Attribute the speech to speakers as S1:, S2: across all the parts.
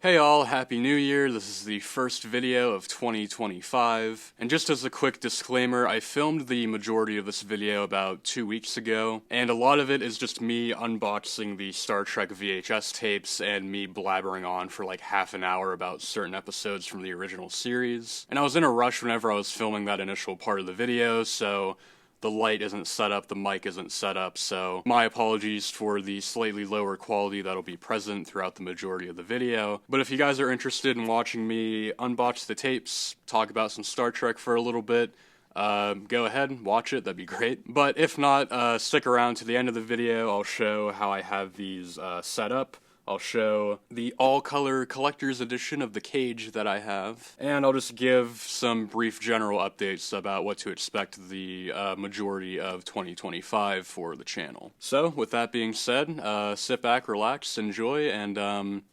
S1: Hey all, Happy New Year. This is the first video of 2025. And just as a quick disclaimer, I filmed the majority of this video about 2 weeks ago, and a lot of it is just me unboxing the Star Trek VHS tapes and me blabbering on for like half an hour about certain episodes from the original series. And I was in a rush whenever I was filming that initial part of the video, so the light isn't set up, the mic isn't set up, so my apologies for the slightly lower quality that'll be present throughout the majority of the video. But if you guys are interested in watching me unbox the tapes, talk about some Star Trek for a little bit, go ahead and watch it, that'd be great. But if not, stick around to the end of the video. I'll show how I have these set up. I'll show the all-color collector's edition of the cage that I have, and I'll just give some brief general updates about what to expect the majority of 2025 for the channel. So, with that being said, sit back, relax, enjoy, and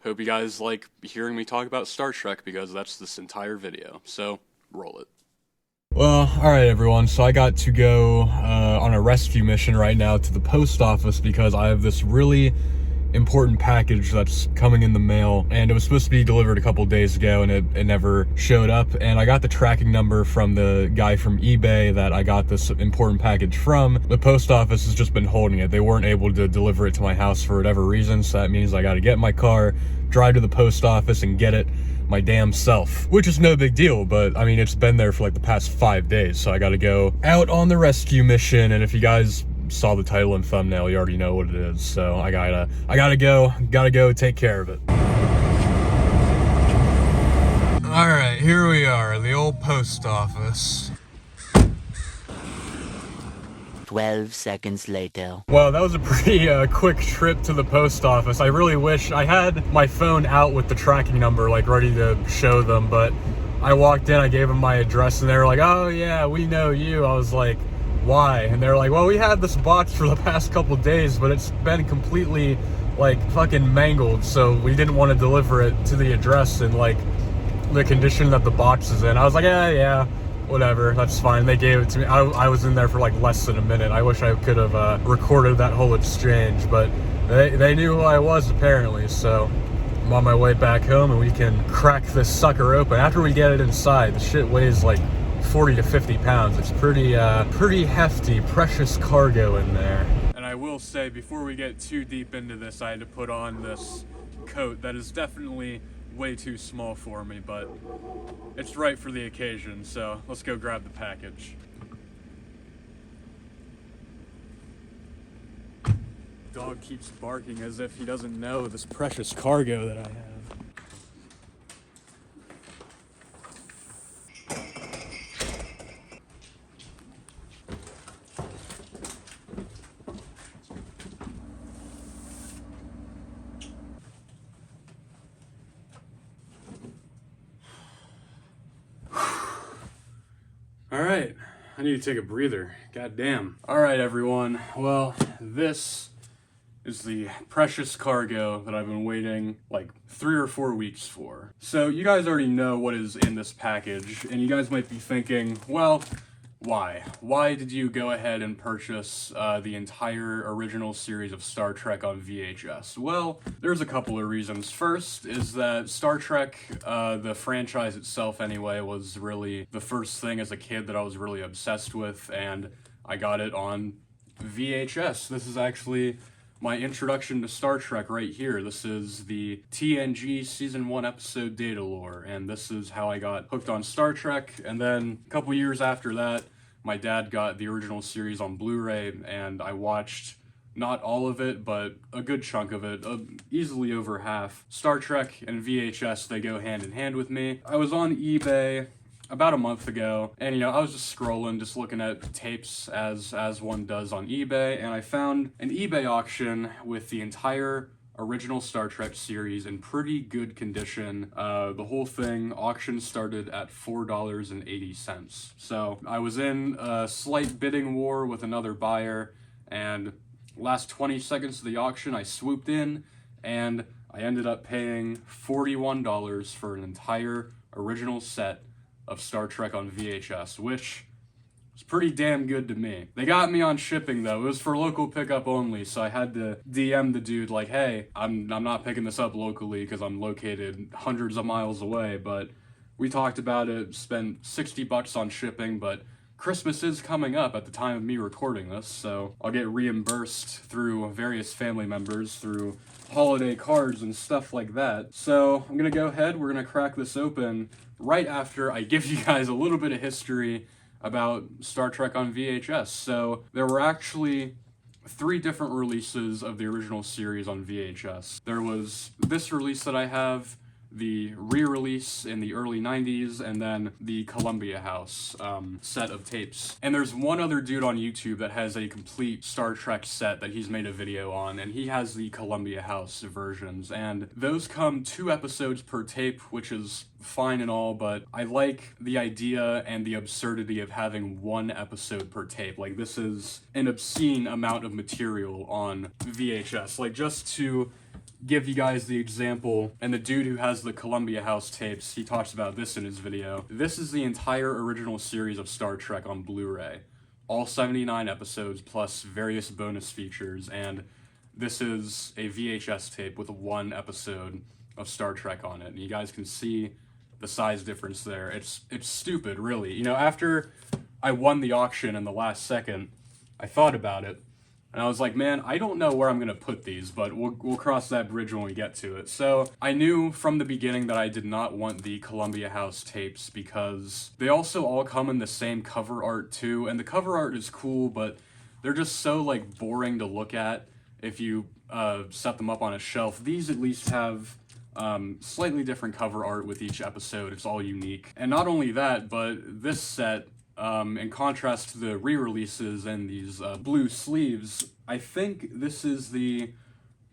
S1: hope you guys like hearing me talk about Star Trek, because that's this entire video. So, roll it. Well, alright everyone, so I got to go on a rescue mission right now to the post office because I have this really important package that's coming in the mail, and it was supposed to be delivered a couple days ago and it never showed up. And I got the tracking number from the guy from eBay that I got this important package from. The post office has just been holding it. They weren't able to deliver it to my house for whatever reason, so that means I gotta get in my car, drive to the post office and get it my damn self, which is no big deal, but I mean, it's been there for like the past 5 days, so I gotta go out on the rescue mission. And if you guys saw the title and thumbnail, you already know what it is, so I gotta go take care of it. Alright, here we are, the old post office.
S2: 12 seconds later.
S1: Well, that was a pretty quick trip to the post office. I really wish I had my phone out with the tracking number, like ready to show them, but I walked in, I gave them my address, and they were like, oh yeah, we know you. I was like, why? And they're like, well, we had this box for the past couple days, but it's been completely like fucking mangled, so we didn't want to deliver it to the address in like the condition that the box is in. I was like, yeah, whatever, that's fine. They gave it to me. I was in there for like less than a minute. I wish I could have recorded that whole exchange, but they knew who I was apparently, so I'm on my way back home and we can crack this sucker open. After we get it inside, the shit weighs like 40 to 50 pounds. It's pretty hefty, precious cargo in there. And I will say, before we get too deep into this, I had to put on this coat that is definitely way too small for me, but it's right for the occasion, so let's go grab the package. Dog keeps barking as if he doesn't know this precious cargo that I have. Alright, I need to take a breather. God damn. Alright everyone, well, this is the precious cargo that I've been waiting like 3 or 4 weeks for. So you guys already know what is in this package, and you guys might be thinking, well, why? Why did you go ahead and purchase the entire original series of Star Trek on VHS? Well, there's a couple of reasons. First is that Star Trek, the franchise itself anyway, was really the first thing as a kid that I was really obsessed with, and I got it on VHS. This is actually my introduction to Star Trek right here. This is the TNG Season 1 episode Data Lore, and this is how I got hooked on Star Trek. And then a couple years after that, my dad got the original series on Blu-ray, and I watched not all of it, but a good chunk of it, easily over half. Star Trek and VHS, they go hand in hand with me. I was on eBay about a month ago, and you know, I was just scrolling, just looking at tapes as one does on eBay, and I found an eBay auction with the entire original Star Trek series in pretty good condition. The whole thing, auction started at $4.80. So I was in a slight bidding war with another buyer, and last 20 seconds of the auction, I swooped in, and I ended up paying $41 for an entire original set of Star Trek on VHS, which It's pretty damn good to me. They got me on shipping though. It was for local pickup only, so I had to DM the dude like, hey, I'm not picking this up locally because I'm located hundreds of miles away, but we talked about it, spent $60 on shipping, but Christmas is coming up at the time of me recording this, so I'll get reimbursed through various family members, through holiday cards and stuff like that. So I'm gonna go ahead, we're gonna crack this open right after I give you guys a little bit of history about Star Trek on VHS. So there were actually 3 different releases of the original series on VHS. There was this release that I have, the re-release in the early 90s, and then the Columbia House set of tapes. And there's one other dude on YouTube that has a complete Star Trek set that he's made a video on, and he has the Columbia House versions, and those come 2 episodes per tape, which is fine and all, but I like the idea and the absurdity of having 1 episode per tape. Like, this is an obscene amount of material on VHS. Like, just to give you guys the example, and the dude who has the Columbia House tapes, he talks about this in his video. This is the entire original series of Star Trek on Blu-ray. All 79 episodes plus various bonus features, and this is a VHS tape with 1 episode of Star Trek on it. And you guys can see the size difference there. It's stupid, really. You know, after I won the auction in the last second, I thought about it, and I was like, man, I don't know where I'm gonna put these, but we'll cross that bridge when we get to it. So I knew from the beginning that I did not want the Columbia House tapes because they also all come in the same cover art too, and the cover art is cool, but they're just so like boring to look at if you set them up on a shelf. These at least have slightly different cover art with each episode. It's all unique. And not only that, but this set, in contrast to the re-releases and these blue sleeves, I think this is the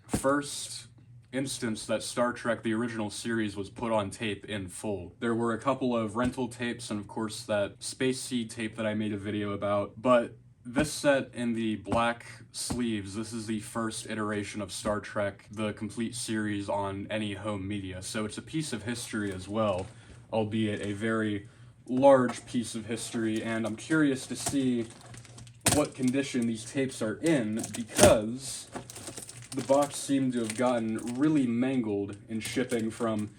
S1: first instance that Star Trek, the original series, was put on tape in full. There were a couple of rental tapes and of course that Space Seed tape that I made a video about, but this set in the black sleeves, this is the first iteration of Star Trek, the complete series, on any home media. So it's a piece of history as well, albeit a very large piece of history, and I'm curious to see what condition these tapes are in because the box seemed to have gotten really mangled in shipping from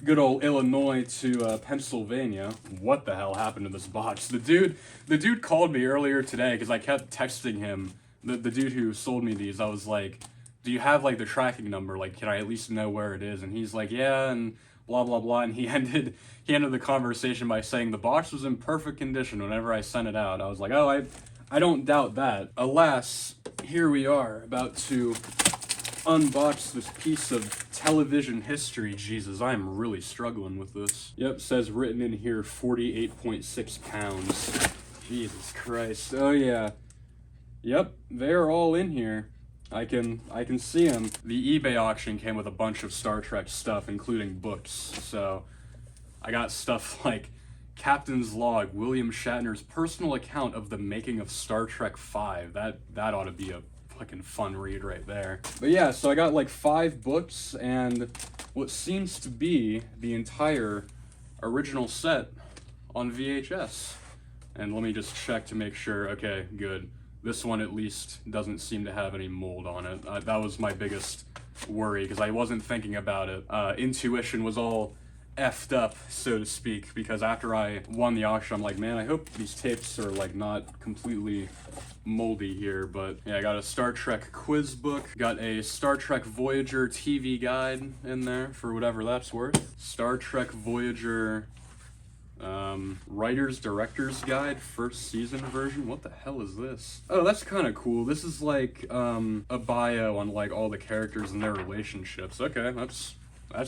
S1: good old Illinois to Pennsylvania. What the hell happened to this box? The dude called me earlier today because I kept texting him, the dude who sold me these. I was like, do you have like the tracking number? Like, can I at least know where it is? And he's like, yeah, and blah blah blah, and he ended the conversation by saying the box was in perfect condition whenever I sent it out. I was like, oh, I don't doubt that. Alas, here we are, about to unbox this piece of television history. Jesus, I am really struggling with this. Yep, says written in here 48.6 pounds. Jesus Christ. Oh yeah. Yep, they're all in here. I can see them. The eBay auction came with a bunch of Star Trek stuff, including books. So I got stuff like Captain's Log, William Shatner's personal account of the making of Star Trek V. That ought to be a fucking fun read right there. But yeah, so I got like 5 books and what seems to be the entire original set on VHS. And let me just check to make sure. Okay, good. This one at least doesn't seem to have any mold on it. That was my biggest worry because I wasn't thinking about it. Intuition was all effed up, so to speak, because after I won the auction, I'm like, man, I hope these tapes are like not completely moldy here. But yeah, I got a Star Trek quiz book, got a Star Trek Voyager TV guide in there for whatever that's worth. Star Trek Voyager Writer's Director's Guide, first season version. What the hell is this? Oh, that's kind of cool. This is like a bio on like all the characters and their relationships. Okay, that's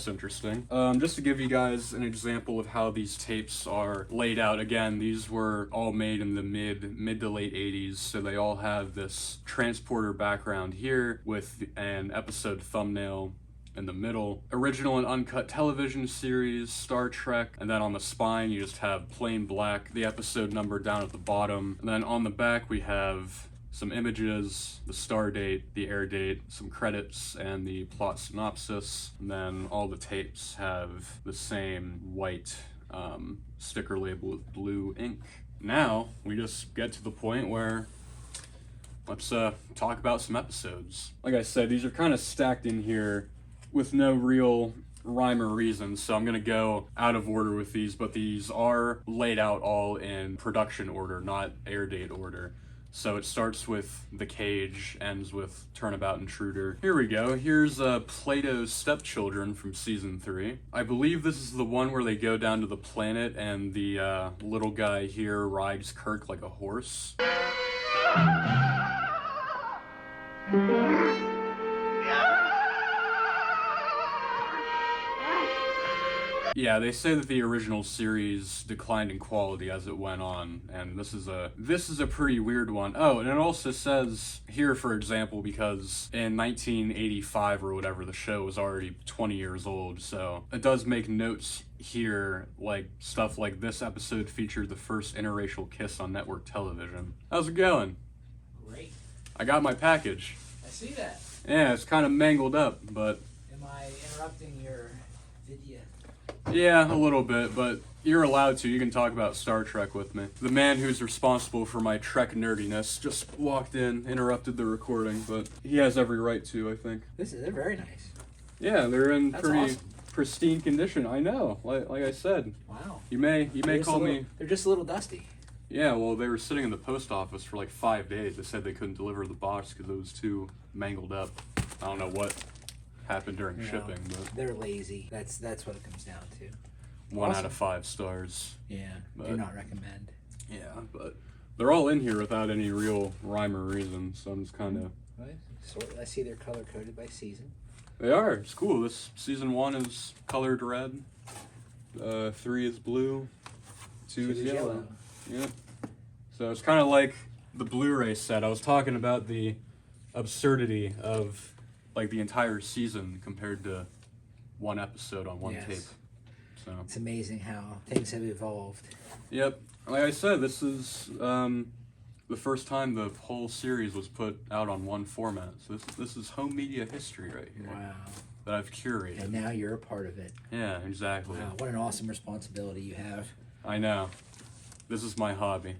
S1: interesting. Just to give you guys an example of how these tapes are laid out. Again, these were all made in the mid to late 80s, so they all have this transporter background here with an episode thumbnail in the middle. Original and uncut television series, Star Trek, and then on the spine you just have plain black, the episode number down at the bottom, and then on the back we have some images, the star date, the air date, some credits, and the plot synopsis. And then all the tapes have the same white sticker label with blue ink. now we just get to the point where let's talk about some episodes. Like I said, these are kind of stacked in here with no real rhyme or reason, so I'm gonna go out of order with these, but these are laid out all in production order, not air date order. So it starts with The Cage, ends with Turnabout Intruder. Here we go. Here's Plato's Stepchildren from season 3. I believe this is the one where they go down to the planet and the little guy here rides Kirk like a horse. Yeah, they say that the original series declined in quality as it went on, and this is a pretty weird one. Oh, and it also says here, for example, because in 1985 or whatever, the show was already 20 years old, so it does make notes here, like stuff like this episode featured the first interracial kiss on network television. How's it going?
S3: Great.
S1: I got my package.
S3: I see that.
S1: Yeah, it's kind of mangled up, but...
S3: Am I interrupting your video?
S1: Yeah, a little bit, but you're allowed to. You can talk about Star Trek with me. The man who's responsible for my Trek nerdiness just walked in, interrupted the recording, but he has every right to, I think.
S3: They're very nice.
S1: Yeah, they're in
S3: That's
S1: pretty
S3: awesome.
S1: pristine condition. I know, like I said.
S3: Wow.
S1: You may call me...
S3: They're just a little dusty.
S1: Yeah, well, they were sitting in the post office for like 5 days. They said they couldn't deliver the box because it was too mangled up. I don't know what happened during shipping, but
S3: They're lazy. That's what it comes down to.
S1: 1
S3: Awesome.
S1: out of 5 stars.
S3: Yeah,
S1: But-
S3: do not recommend.
S1: Yeah, but they're all in here without any real rhyme or reason, so I'm just kind of...
S3: Right? I see they're color coded by season.
S1: They are. It's cool. This season 1 is colored red. 3 is blue. 2 is yellow. Yep. So it's kind of like the Blu-ray set. I was talking about the absurdity of like the entire season compared to one episode on one
S3: Yes.
S1: tape. So
S3: It's amazing how things have evolved.
S1: yep. Like I said, this is the first time the whole series was put out on one format. So this is home media history right here
S3: Wow.
S1: that I've curated.
S3: And now you're a part of it.
S1: Yeah, exactly.
S3: Wow, what an awesome responsibility you have.
S1: I know. This is my hobby.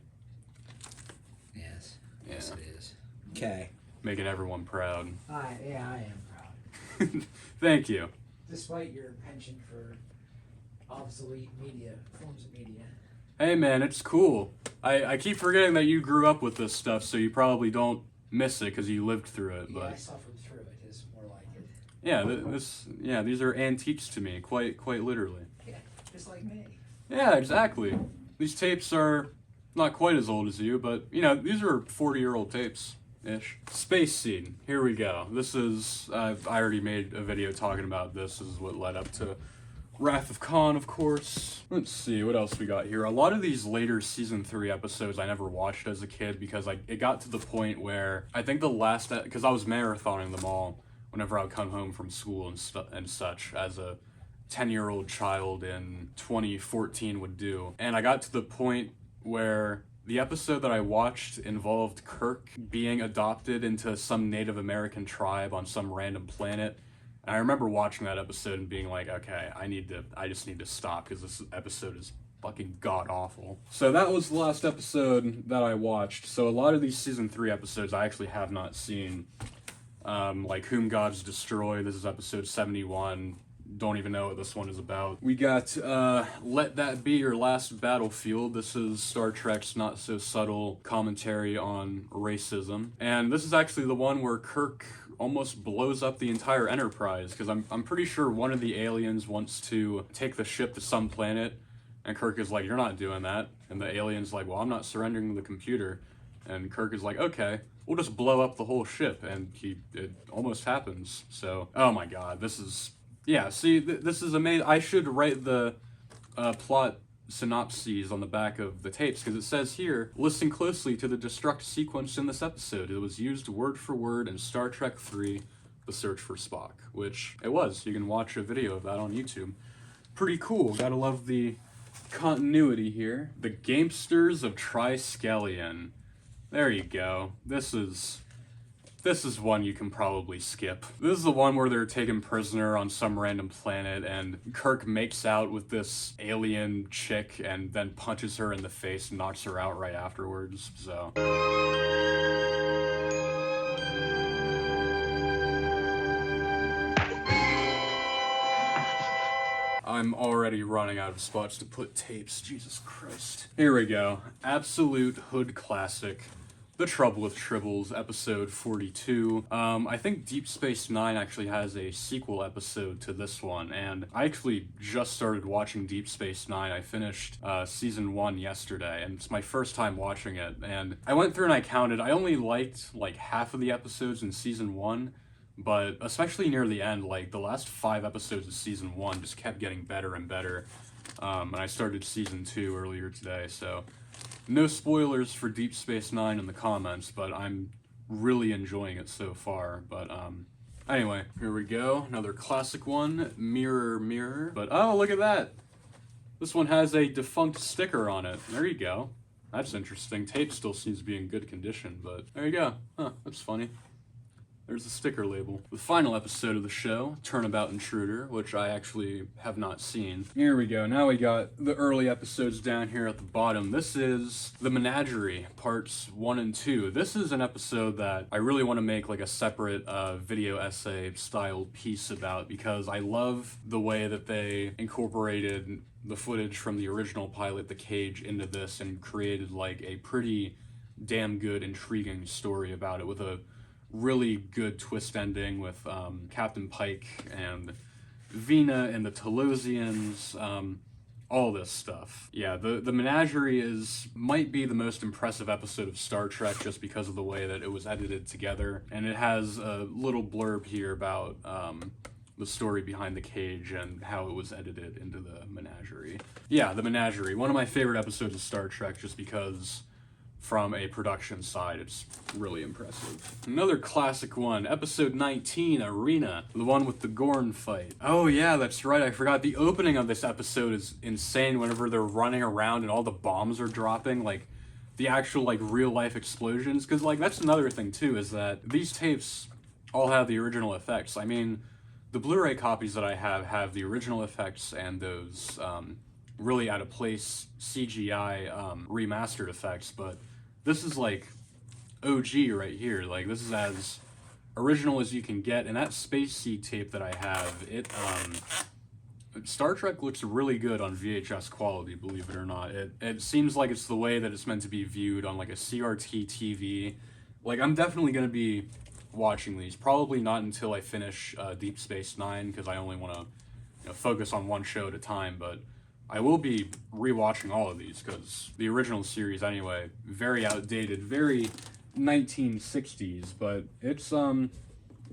S3: Yes.
S1: Yeah.
S3: Yes, it is. Okay.
S1: Making everyone proud.
S3: I am proud.
S1: Thank you.
S3: Despite your penchant for obsolete forms of media.
S1: Hey man, it's cool. I keep forgetting that you grew up with this stuff, so you probably don't miss it because you lived through it.
S3: Yeah, I
S1: But
S3: suffered through it. It's more like it.
S1: yeah, these are antiques to me, quite literally.
S3: Yeah, just like me.
S1: Yeah, exactly. These tapes are not quite as old as you, but you know these are 40-year-old tapes-ish. Space Seed. Here we go. This is I already made a video talking about this. This is what led up to Wrath of Khan, of course. Let's see, what else we got here? A lot of these later season 3 episodes I never watched as a kid because it got to the point where I think the last, because I was marathoning them all whenever I would come home from school and such as a 10-year-old child in 2014 would do. And I got to the point where the episode that I watched involved Kirk being adopted into some Native American tribe on some random planet. And I remember watching that episode and being like, okay, I just need to stop because this episode is fucking god-awful. So that was the last episode that I watched. So a lot of these season 3 episodes I actually have not seen. Like Whom Gods Destroy, this is episode 71. Don't even know what this one is about. We got Let That Be Your Last Battlefield. This is Star Trek's not so subtle commentary on racism. And this is actually the one where Kirk almost blows up the entire Enterprise, because I'm pretty sure one of the aliens wants to take the ship to some planet, and Kirk is like, you're not doing that. And the alien's like, well, I'm not surrendering the computer. And Kirk is like, okay, we'll just blow up the whole ship. And it almost happens. So, oh my god, this is... Yeah, see, this is amazing. I should write the plot synopses on the back of the tapes, because it says here, listen closely to the destruct sequence in this episode. It was used word for word in Star Trek III, The Search for Spock, which it was. You can watch a video of that on YouTube. Pretty cool. Gotta love the continuity here. The Gamesters of Triskelion. There you go. This this is one you can probably skip. This is the one where they're taken prisoner on some random planet and Kirk makes out with this alien chick and then punches her in the face and knocks her out right afterwards, so... I'm already running out of spots to put tapes, Jesus Christ. Here we go. Absolute hood classic. The Trouble with Tribbles, episode 42. I think Deep Space Nine actually has a sequel episode to this one, and I actually just started watching Deep Space Nine. I finished season 1 yesterday, and it's my first time watching it, and I went through and I counted. I only liked like half of the episodes in season 1, but especially near the end, like the last 5 episodes of season 1 just kept getting better and better, and I started season 2 earlier today, so... No spoilers for Deep Space Nine in the comments, but I'm really enjoying it so far. But anyway, here we go. Another classic one, Mirror Mirror. But oh, look at that! This one has a defunct sticker on it. There you go. That's interesting. Tape still seems to be in good condition, but there you go. Huh, that's funny. There's the sticker label. The final episode of the show, Turnabout Intruder, which I actually have not seen. Here we go. Now we got the early episodes down here at the bottom. This is The Menagerie, parts 1 and 2. This is an episode that I really want to make like a separate video essay style piece about, because I love the way that they incorporated the footage from the original pilot, The Cage, into this and created like a pretty damn good, intriguing story about it with a really good twist ending with Captain Pike and Vina and the Telosians, all this stuff. Yeah, the Menagerie might be the most impressive episode of Star Trek just because of the way that it was edited together, and it has a little blurb here about the story behind The Cage and how it was edited into the Menagerie. Yeah, the Menagerie, one of my favorite episodes of Star Trek just because from a production side, it's really impressive. Another classic one, episode 19, Arena, the one with the Gorn fight. Oh yeah, that's right, I forgot. The opening of this episode is insane whenever they're running around and all the bombs are dropping, like the actual like real life explosions, because like that's another thing too, is that these tapes all have the original effects. I mean, the Blu-ray copies that I have the original effects and those really out of place CGI remastered effects, but this is like OG right here. Like this is as original as you can get. And that Space Seed tape that I have, Star Trek looks really good on VHS quality, believe it or not. It seems like it's the way that it's meant to be viewed on like a CRT TV. Like I'm definitely gonna be watching these. Probably not until I finish Deep Space Nine, because I only want to focus on one show at a time, but I will be rewatching all of these because the original series, anyway, very outdated, very 1960s, but it's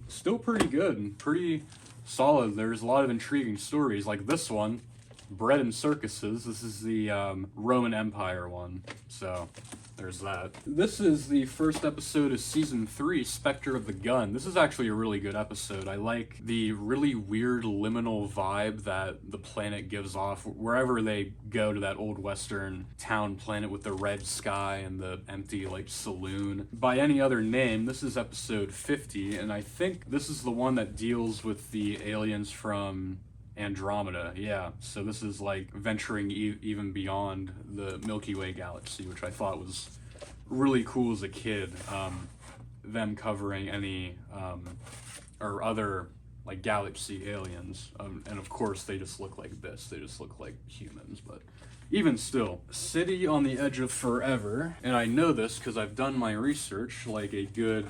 S1: still pretty good and pretty solid. There's a lot of intriguing stories, like this one, Bread and Circuses. This is the Roman Empire one, so there's that. This is the first episode of season 3, Spectre of the Gun. This is actually a really good episode. I like the really weird liminal vibe that the planet gives off wherever they go to that old western town planet with the red sky and the empty like saloon. By any other name, this is episode 50, and I think this is the one that deals with the aliens from Andromeda. Yeah, so this is like venturing even beyond the Milky Way galaxy, which I thought was really cool as a kid. Them covering any or other like galaxy aliens, and of course they just look like this. They just look like humans, but even still, City on the Edge of Forever, and I know this because I've done my research like a good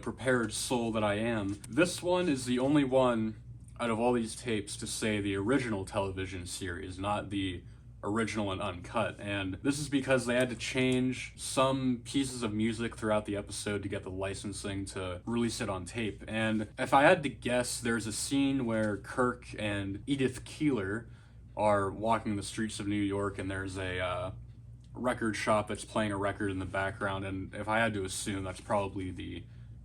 S1: prepared soul that I am. This one is the only one out of all these tapes to say the original television series, not the original and uncut. And this is because they had to change some pieces of music throughout the episode to get the licensing to release it on tape. And if I had to guess, there's a scene where Kirk and Edith Keeler are walking the streets of New York, and there's a record shop that's playing a record in the background. And if I had to assume, that's probably the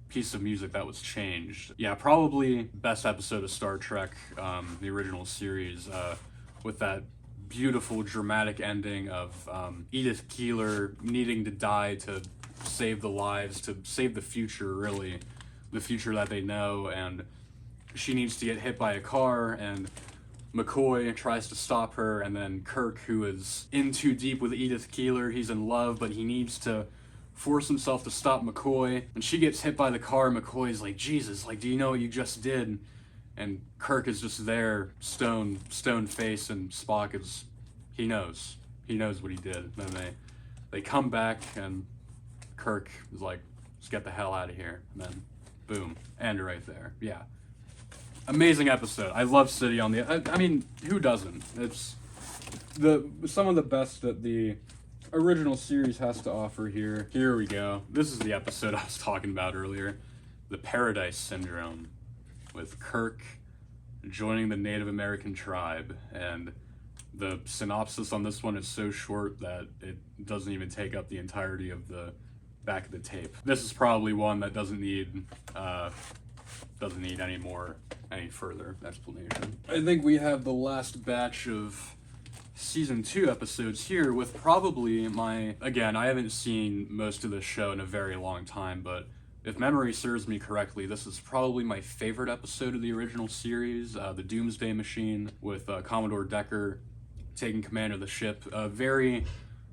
S1: piece of music that was changed. Yeah, probably best episode of Star Trek, the original series, with that beautiful dramatic ending of Edith Keeler needing to die to save the lives, to save the future, really, the future that they know, and she needs to get hit by a car, and McCoy tries to stop her, and then Kirk, who is in too deep with Edith Keeler, he's in love, but he needs to force himself to stop McCoy, and she gets hit by the car. McCoy's like, Jesus, like, do you know what you just did? And Kirk is just there, stone face, and Spock is, he knows what he did. And then they come back, and Kirk is like, let's get the hell out of here, and then boom, end right there. Yeah, amazing episode. I love City on the, I mean, who doesn't? It's some of the best that the original series has to offer here. Here we go. This is the episode I was talking about earlier, the Paradise Syndrome, with Kirk joining the Native American tribe, and the synopsis on this one is so short that it doesn't even take up the entirety of the back of the tape. This is probably one that doesn't need any further explanation. I think we have the last batch of season 2 episodes here with probably again, I haven't seen most of this show in a very long time, but if memory serves me correctly, this is probably my favorite episode of the original series, the Doomsday Machine, with Commodore Decker taking command of the ship. A very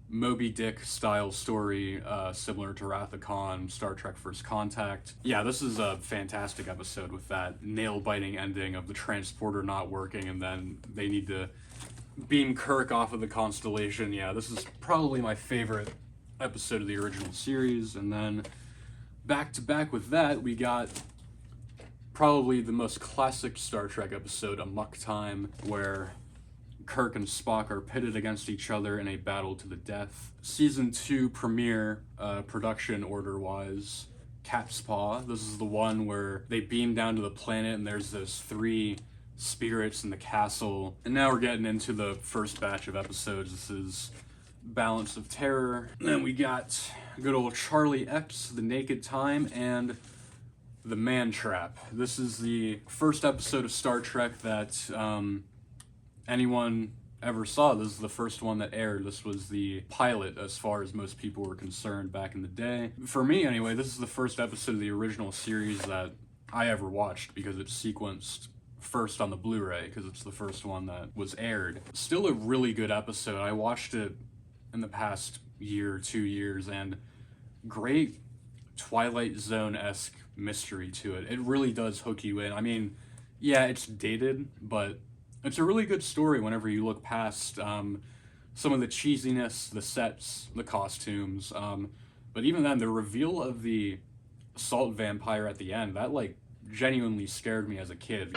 S1: Moby Dick style story, similar to Wrath of Khan, Star Trek First Contact. Yeah, this is a fantastic episode with that nail-biting ending of the transporter not working, and then they need to beam Kirk off of the Constellation. Yeah, this is probably my favorite episode of the original series. And then back to back with that, we got probably the most classic Star Trek episode, Amok Time, where Kirk and Spock are pitted against each other in a battle to the death. Season 2 premiere, production order-wise, Cat's Paw. This is the one where they beam down to the planet and there's those 3 spirits in the castle. And now we're getting into the first batch of episodes. This is Balance of Terror. And then we got good old Charlie X, The Naked Time, and The Man Trap. This is the first episode of Star Trek that anyone ever saw. This is the first one that aired. This was the pilot as far as most people were concerned back in the day. For me anyway, this is the first episode of the original series that I ever watched because it's sequenced first on the Blu-ray, because it's the first one that was aired. Still a really good episode. I watched it in the past year, 2 years, and great Twilight Zone-esque mystery to it. It really does hook you in. I mean, yeah, it's dated, but it's a really good story whenever you look past some of the cheesiness, the sets, the costumes. But even then, the reveal of the salt vampire at the end, that, like, genuinely scared me as a kid.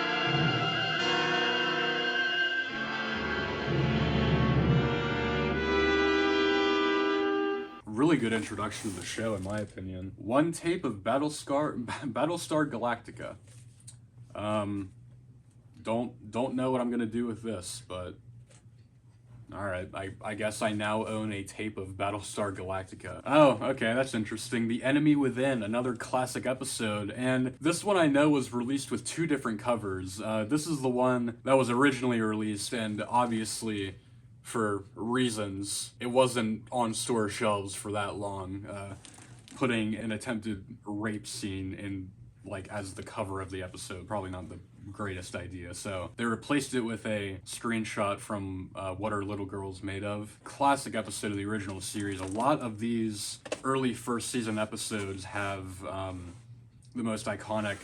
S1: Really good introduction to the show, in my opinion. One tape of Battlestar Galactica. Don't know what I'm gonna do with this, but alright, I guess I now own a tape of Battlestar Galactica. Oh, okay, that's interesting. The Enemy Within, another classic episode, and this one I know was released with 2 different covers. This is the one that was originally released, and obviously, for reasons, it wasn't on store shelves for that long, putting an attempted rape scene in, like, as the cover of the episode, probably not the greatest idea. So they replaced it with a screenshot from What Are Little Girls Made Of? Classic episode of the original series. A lot of these early first season episodes have the most iconic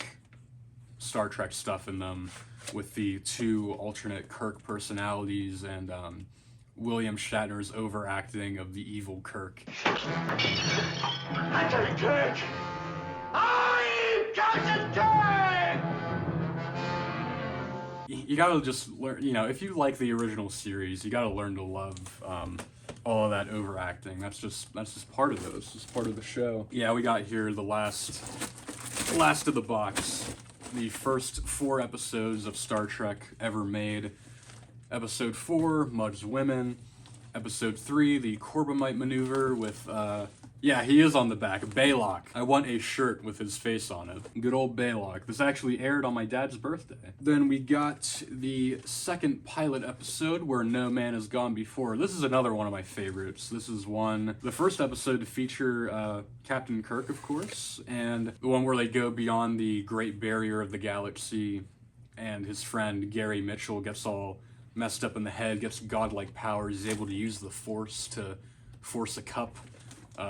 S1: Star Trek stuff in them, with the 2 alternate Kirk personalities and William Shatner's overacting of the evil Kirk.
S4: Lieutenant Kirk! I'm Captain Kirk!
S1: You gotta just learn, you know, if you like the original series, you gotta learn to love all of that overacting. That's just part of it. It's just part of the show. Yeah, we got here the last of the box. The first 4 episodes of Star Trek ever made. Episode 4, Mudge's Women. Episode 3, the Corbomite Maneuver with Yeah, he is on the back. Baylock. I want a shirt with his face on it. Good old Baylock. This actually aired on my dad's birthday. Then we got the second pilot episode where No Man Has Gone Before. This is another one of my favorites. This is the first episode to feature Captain Kirk, of course, and the one where they go beyond the Great Barrier of the Galaxy, and his friend Gary Mitchell gets all messed up in the head, gets godlike powers, he's able to use the Force to force a cup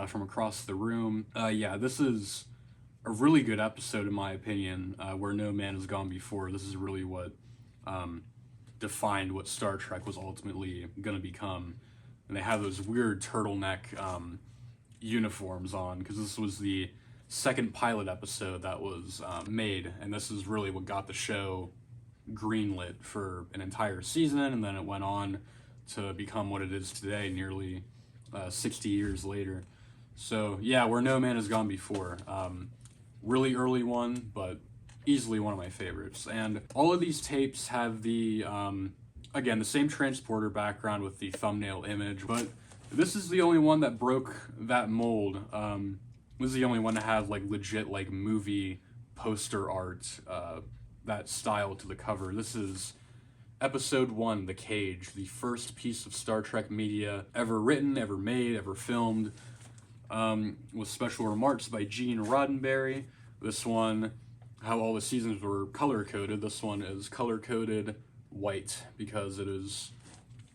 S1: from across the room. Yeah, this is a really good episode in my opinion, where No Man Has Gone Before. This is really what defined what Star Trek was ultimately going to become. And they have those weird turtleneck uniforms on, because this was the second pilot episode that was made, and this is really what got the show greenlit for an entire season, and then it went on to become what it is today, nearly 60 years later. So yeah, Where No Man Has Gone Before. Really early one, but easily one of my favorites. And all of these tapes have the, again, the same transporter background with the thumbnail image, but this is the only one that broke that mold. This is the only one to have like legit like movie poster art, that style to the cover. This is Episode 1, The Cage, the first piece of Star Trek media ever written, ever made, ever filmed, with special remarks by Gene Roddenberry. This one, how all the seasons were color-coded, this one is color-coded white, because it is,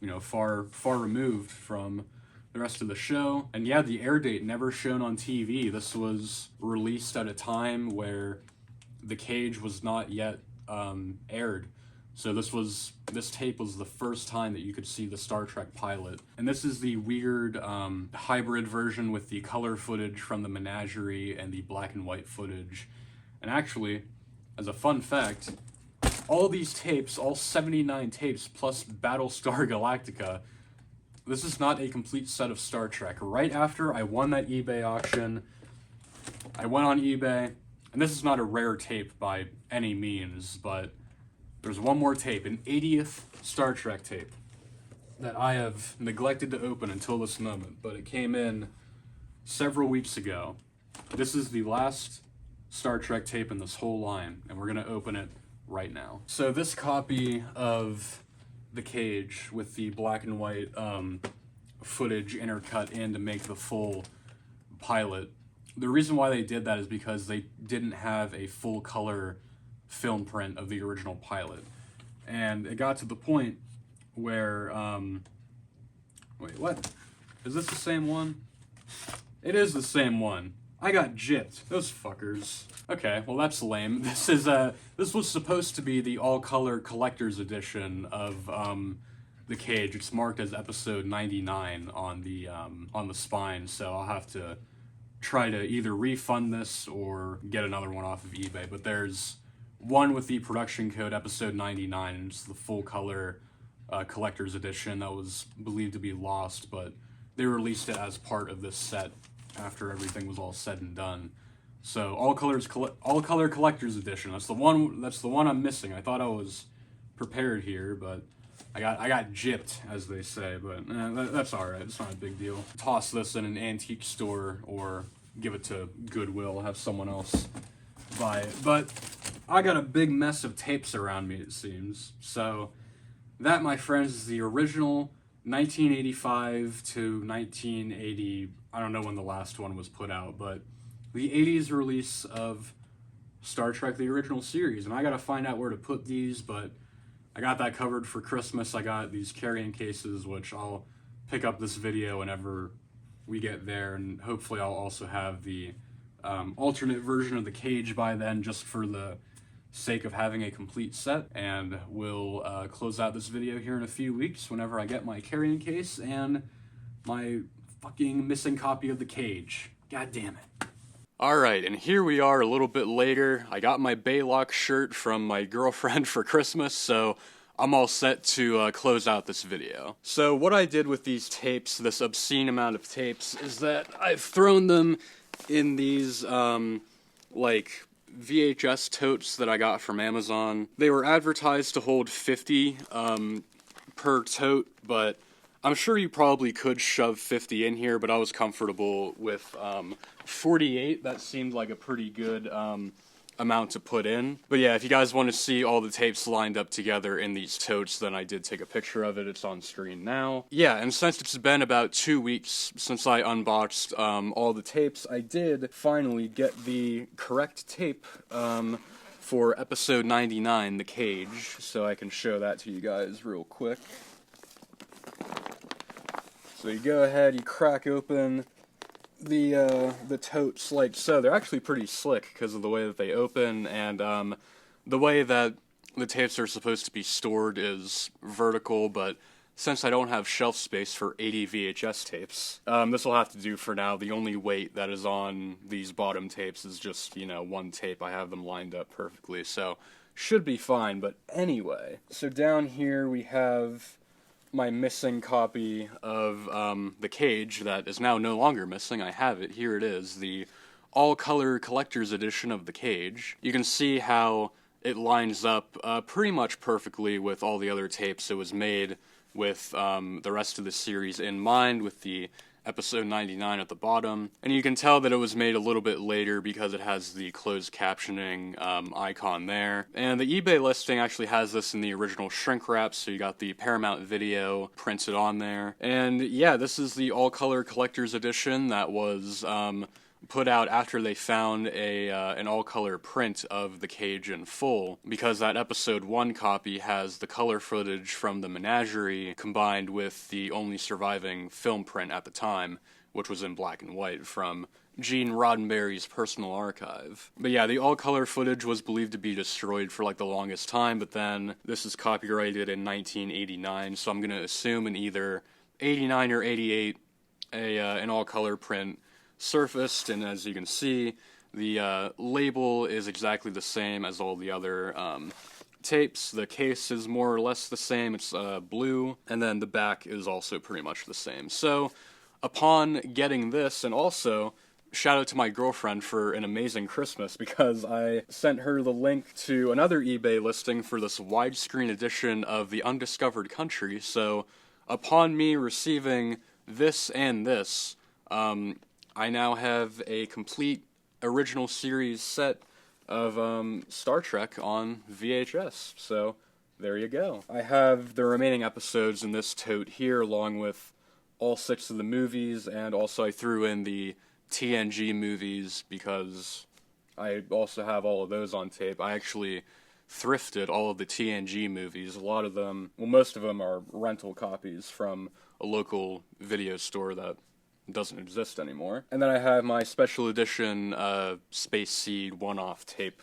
S1: you know, far removed from the rest of the show. And yeah, the air date never shown on TV. This was released at a time where The Cage was not yet aired. So this tape was the first time that you could see the Star Trek pilot. And this is the weird hybrid version with the color footage from the menagerie and the black and white footage. And actually, as a fun fact, all these tapes, all 79 tapes plus Battlestar Galactica, this is not a complete set of Star Trek. Right after I won that eBay auction, I went on eBay, and this is not a rare tape by any means, but there's one more tape, an 80th Star Trek tape, that I have neglected to open until this moment, but it came in several weeks ago. This is the last Star Trek tape in this whole line, and we're going to open it right now. So this copy of The Cage with the black and white footage intercut in to make the full pilot, the reason why they did that is because they didn't have a full color film print of the original pilot. And it got to the point where, wait, what? Is this the same one? It is the same one. I got gypped. Those fuckers. Okay, well that's lame. This was supposed to be the all-color collector's edition of The Cage. It's marked as episode 99 on the spine, so I'll have to try to either refund this or get another one off of eBay. But there's one with the production code episode 99, and it's the full color collector's edition that was believed to be lost, but they released it as part of this set after everything was all said and done. So all color collector's edition. That's the one I'm missing. I thought I was prepared here, but I got gypped, as they say, but that's all right. It's not a big deal. Toss this in an antique store or give it to Goodwill, have someone else buy it. But I got a big mess of tapes around me, it seems. So that, my friends, is the original 1985 to 1980. I don't know when the last one was put out, but the 80s release of Star Trek, the original series. And I gotta find out where to put these, but I got that covered for Christmas. I got these carrying cases, which I'll pick up this video whenever we get there, and hopefully I'll also have the alternate version of The Cage by then, just for the sake of having a complete set. And we'll close out this video here in a few weeks whenever I get my carrying case and my fucking missing copy of The Cage. God damn it. Alright, and here we are a little bit later. I got my Baylock shirt from my girlfriend for Christmas, so I'm all set to close out this video. So what I did with these tapes, this obscene amount of tapes, is that I've thrown them in these, like, VHS totes that I got from Amazon. They were advertised to hold 50 per tote, but I'm sure you probably could shove 50 in here, but I was comfortable with 48. That seemed like a pretty good amount to put in. But yeah, if you guys want to see all the tapes lined up together in these totes, then I did take a picture of it. It's on screen now. Yeah, and since it's been about 2 weeks since I unboxed all the tapes, I did finally get the correct tape for episode 99, The Cage, so I can show that to you guys real quick. So you go ahead, you crack open the totes like so. They're actually pretty slick because of the way that they open, and the way that the tapes are supposed to be stored is vertical, but since I don't have shelf space for 80 VHS tapes, this will have to do for now. The only weight that is on these bottom tapes is just, one tape. I have them lined up perfectly, so should be fine. But anyway, so down here we have my missing copy of The Cage that is now no longer missing. I have it. Here it is, the all-color collector's edition of The Cage. You can see how it lines up pretty much perfectly with all the other tapes. It was made with the rest of the series in mind, with the episode 99 at the bottom. And you can tell that it was made a little bit later because it has the closed captioning icon there. And the eBay listing actually has this in the original shrink wrap, so you got the Paramount Video printed on there. And yeah, this is the all-color collector's edition that was put out after they found an all-color print of The Cage in full, because that episode 1 copy has the color footage from the menagerie combined with the only surviving film print at the time, which was in black and white from Gene Roddenberry's personal archive. But yeah, the all-color footage was believed to be destroyed for like the longest time, but then this is copyrighted in 1989, so I'm gonna assume in either 89 or 88 an all-color print surfaced, and as you can see, the label is exactly the same as all the other tapes. The case is more or less the same, it's blue, and then the back is also pretty much the same. So upon getting this, and also shout out to my girlfriend for an amazing Christmas, because I sent her the link to another eBay listing for this widescreen edition of The Undiscovered Country. So upon me receiving this and this, I now have a complete original series set of Star Trek on VHS, so there you go. I have the remaining episodes in this tote here, along with all 6 of the movies, and also I threw in the TNG movies because I also have all of those on tape. I actually thrifted all of the TNG movies. A lot of them, well, most of them are rental copies from a local video store that doesn't exist anymore. And then I have my special edition Space Seed one-off tape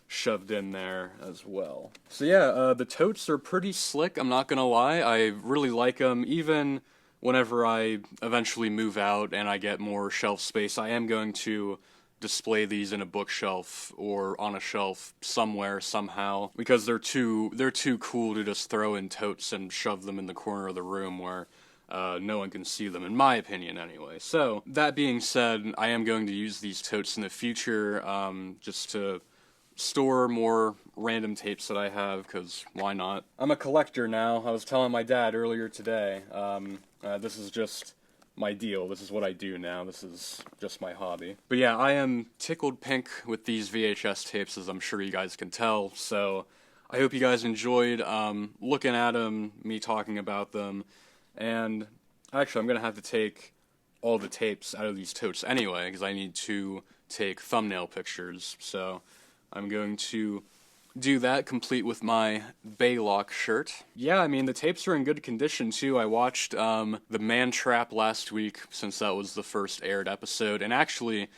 S1: shoved in there as well. So yeah, the totes are pretty slick, I'm not gonna lie. I really like them. Even whenever I eventually move out and I get more shelf space, I am going to display these in a bookshelf or on a shelf somewhere, somehow, because they're too cool to just throw in totes and shove them in the corner of the room where no one can see them, in my opinion, anyway. So, that being said, I am going to use these totes in the future, just to store more random tapes that I have, because why not? I'm a collector now. I was telling my dad earlier today, this is just my deal. This is what I do now. This is just my hobby. But yeah, I am tickled pink with these VHS tapes, as I'm sure you guys can tell, so I hope you guys enjoyed looking at them, me talking about them. And actually, I'm going to have to take all the tapes out of these totes anyway, because I need to take thumbnail pictures. So I'm going to do that, complete with my Baylock shirt. Yeah, I mean, the tapes are in good condition, too. I watched The Man Trap last week, since that was the first aired episode. And actually,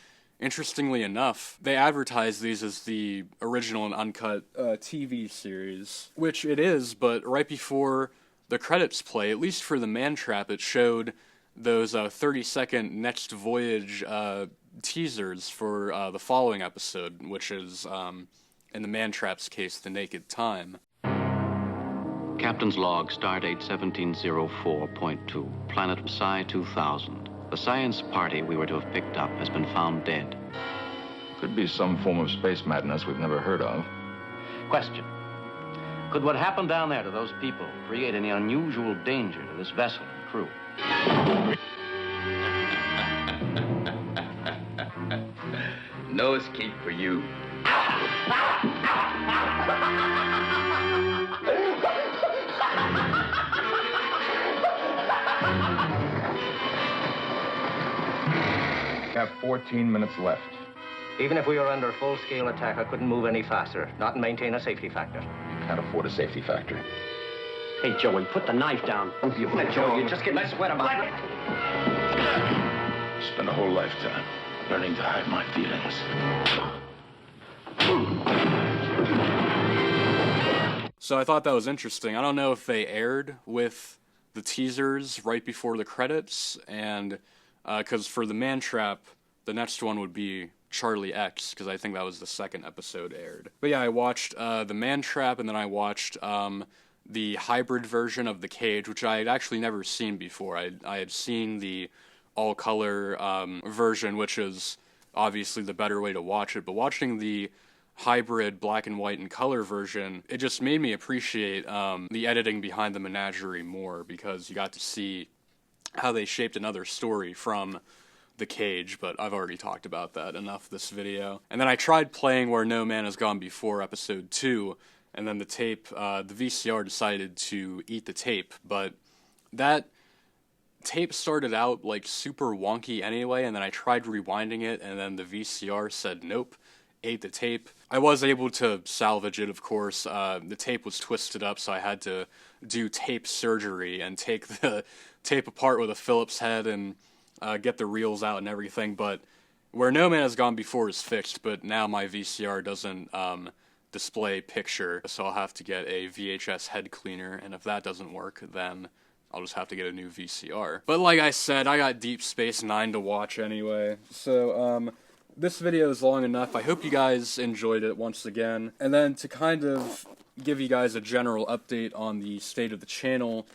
S1: interestingly enough, they advertised these as the original and uncut TV series, which it is, but right before the credits play, at least for the Man Trap, it showed those 30-second Next Voyage teasers for the following episode, which is, in the Man Trap's case, The Naked Time.
S5: Captain's log, stardate 1704.2, planet Psi 2000. The science party we were to have picked up has been found dead.
S6: Could be some form of space madness we've never heard of.
S7: Question.
S5: Could what happened down there to those people create any unusual danger to this vessel and crew?
S6: No escape for you.
S7: Have 14 minutes left.
S8: Even if we were under full-scale attack, I couldn't move any faster, not maintain a safety factor.
S7: You can't afford a safety factor.
S9: Hey, Joey, put the knife down.
S8: You let Joey, you're just getting sweat about it.
S6: Spent a whole lifetime learning to hide my feelings.
S1: So I thought that was interesting. I don't know if they aired with the teasers right before the credits, and because for the Man Trap, the next one would be Charlie X, because I think that was the second episode aired. But yeah, I watched the Man Trap, and then I watched the hybrid version of The Cage, which I had actually never seen before. I had seen the all-color version, which is obviously the better way to watch it, but watching the hybrid black and white and color version, it just made me appreciate the editing behind the menagerie more, because you got to see how they shaped another story from The Cage, but I've already talked about that enough this video. And then I tried playing Where No Man Has Gone Before, episode 2, and then the tape, the VCR decided to eat the tape, but that tape started out like super wonky anyway, and then I tried rewinding it, and then the VCR said nope, ate the tape. I was able to salvage it, of course. The tape was twisted up, so I had to do tape surgery and take the tape apart with a Phillips head and get the reels out and everything. But Where No Man Has Gone Before is fixed, but now my VCR doesn't display picture, so I'll have to get a VHS head cleaner, and if that doesn't work, then I'll just have to get a new VCR. But like I said, I got Deep Space Nine to watch anyway, so this video is long enough. I hope you guys enjoyed it once again. And then to kind of give you guys a general update on the state of the channel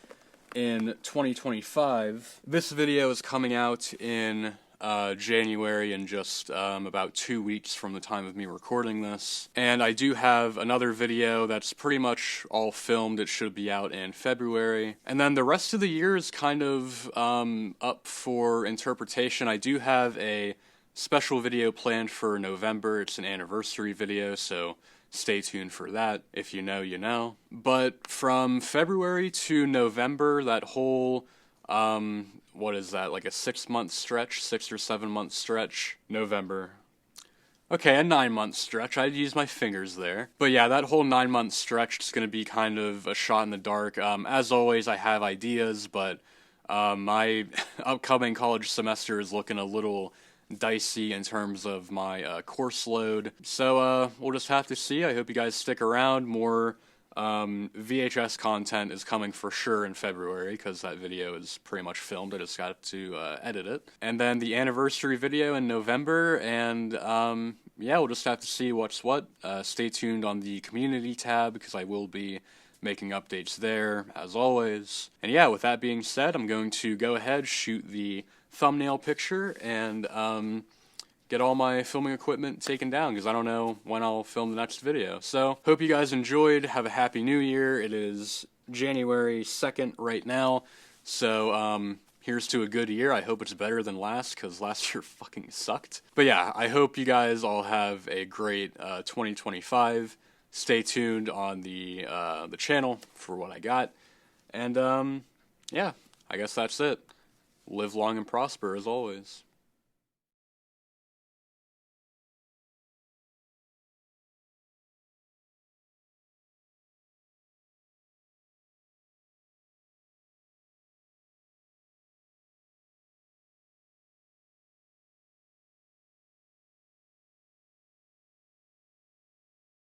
S1: in 2025, this video is coming out in January, in just about 2 weeks from the time of me recording this. And I do have another video that's pretty much all filmed. It should be out in February. And then the rest of the year is kind of up for interpretation. I do have a special video planned for November. It's an anniversary video, so stay tuned for that. If you know, you know. But from February to November, that whole what is that, like a 6-month stretch, 6 or 7 month stretch? November. Okay, a 9-month stretch. I'd use my fingers there. But yeah, that whole 9-month stretch is going to be kind of a shot in the dark. As always, I have ideas, but my upcoming college semester is looking a little dicey in terms of my course load. So we'll just have to see. I hope you guys stick around. More VHS content is coming for sure in February, because that video is pretty much filmed. I just got to edit it. And then the anniversary video in November, and yeah, we'll just have to see what's what. Stay tuned on the community tab, because I will be making updates there, as always. And yeah, with that being said, I'm going to go ahead, shoot the thumbnail picture, and get all my filming equipment taken down, because I don't know when I'll film the next video. So, hope you guys enjoyed. Have a happy new year. It is January 2nd right now, so here's to a good year. I hope it's better than last, because last year fucking sucked. But yeah, I hope you guys all have a great 2025. Stay tuned on the channel for what I got. And yeah, I guess that's it. Live long and prosper, as always.